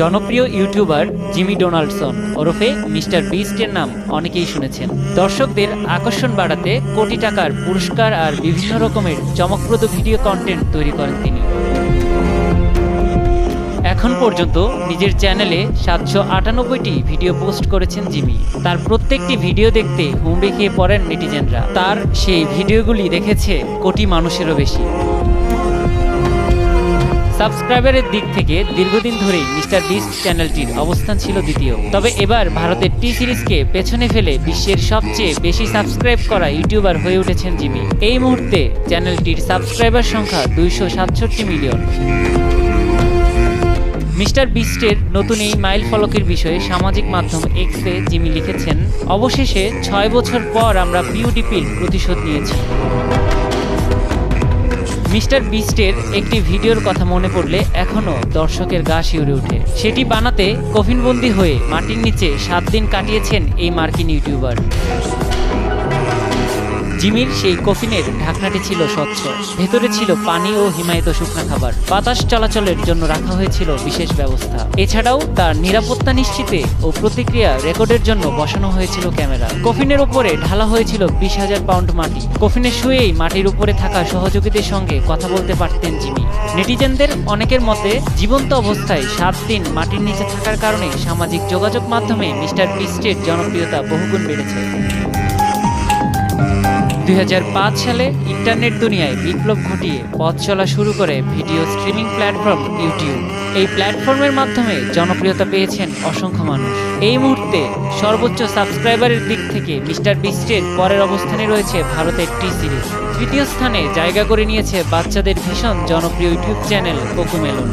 জনপ্রিয় YouTuber Jimmy Donaldson ওরফে mister বিস্টের নাম অনেকেই শুনেছেন। দর্শকদের আকর্ষণ বাড়াতে কোটি টাকার পুরস্কার আর বিভিন্ন রকমের চমকপ্রদ ভিডিও কন্টেন্ট তৈরি করেন তিনি। এখন পর্যন্ত নিজের চ্যানেলে 798টি ভিডিও পোস্ট করেছেন জিমি। তার প্রত্যেকটি ভিডিও দেখতে হুমড়ি খেয়ে পড়েন নেটিজেনরা। তার সেই ভিডিওগুলি দেখেছে কোটি মানুষেরও বেশি। সাবস্ক্রাইবারের দিক থেকে দীর্ঘদিন ধরেই মিস্টার বিস্ট চ্যানেলটির অবস্থান ছিল দ্বিতীয়। তবে এবার ভারতের টি সিরিজকে পেছনে ফেলে বিশ্বের সবচেয়ে বেশি সাবস্ক্রাইব করা ইউটিউবার হয়ে উঠেছেন জিমি। এই মুহূর্তে চ্যানেলটির সাবস্ক্রাইবার সংখ্যা 267 মিলিয়ন। মিস্টার বিস্টের নতুন এই মাইল ফলকের বিষয়ে সামাজিক মাধ্যম এক্সে জিমি লিখেছেন, অবশেষে 6 বছর পর আমরা পিউডিপির প্রতিশোধ নিয়েছি। মিস্টার বিস্টের একটি ভিডিওর কথা মনে পড়লে এখনও দর্শকের গা শিউরে ওঠে। সেটি বানাতে কফিনবন্দি হয়ে মাটির নিচে 7 দিন কাটিয়েছেন এই মার্কিন ইউটিউবার। জিমির সেই কফিনের ঢাকনাটি ছিল স্বচ্ছ, ভেতরে ছিল পানি ও হিমায়িত শুকনা খাবার। বাতাস চলাচলের জন্য রাখা হয়েছিল বিশেষ ব্যবস্থা। এছাড়াও তার নিরাপত্তা নিশ্চিতে ও প্রতিক্রিয়া রেকর্ডের জন্য বসানো হয়েছিল ক্যামেরা। কফিনের উপরে ঢালা হয়েছিল 20,000 পাউন্ড মাটি। কফিনে শুয়েই মাটির উপরে থাকা সহযোগীদের সঙ্গে কথা বলতে পারতেন জিমি। নেটিজেনদের অনেকের মতে জীবন্ত অবস্থায় 7 দিন মাটির নিচে থাকার কারণে সামাজিক যোগাযোগ মাধ্যমে মিস্টার বিস্টের জনপ্রিয়তা বহুগুণ বেড়েছে। 2005 সালে ইন্টারনেট দুনিয়ায় বিপ্লব ঘটিয়ে পথ চলা শুরু করে ভিডিও স্ট্রিমিং প্ল্যাটফর্ম ইউটিউব। এই প্ল্যাটফর্মের মাধ্যমে জনপ্রিয়তা পেয়েছেন অসংখ্য মানুষ। এই মুহূর্তে সর্বোচ্চ সাবস্ক্রাইবারের দিক থেকে মিস্টার বিস্টের পরের অবস্থানে রয়েছে ভারতের টি সিরিজ। তৃতীয় স্থানে জায়গা করে নিয়েছে বাচ্চাদের ভীষণ জনপ্রিয় ইউটিউব চ্যানেল কোকোমেলন।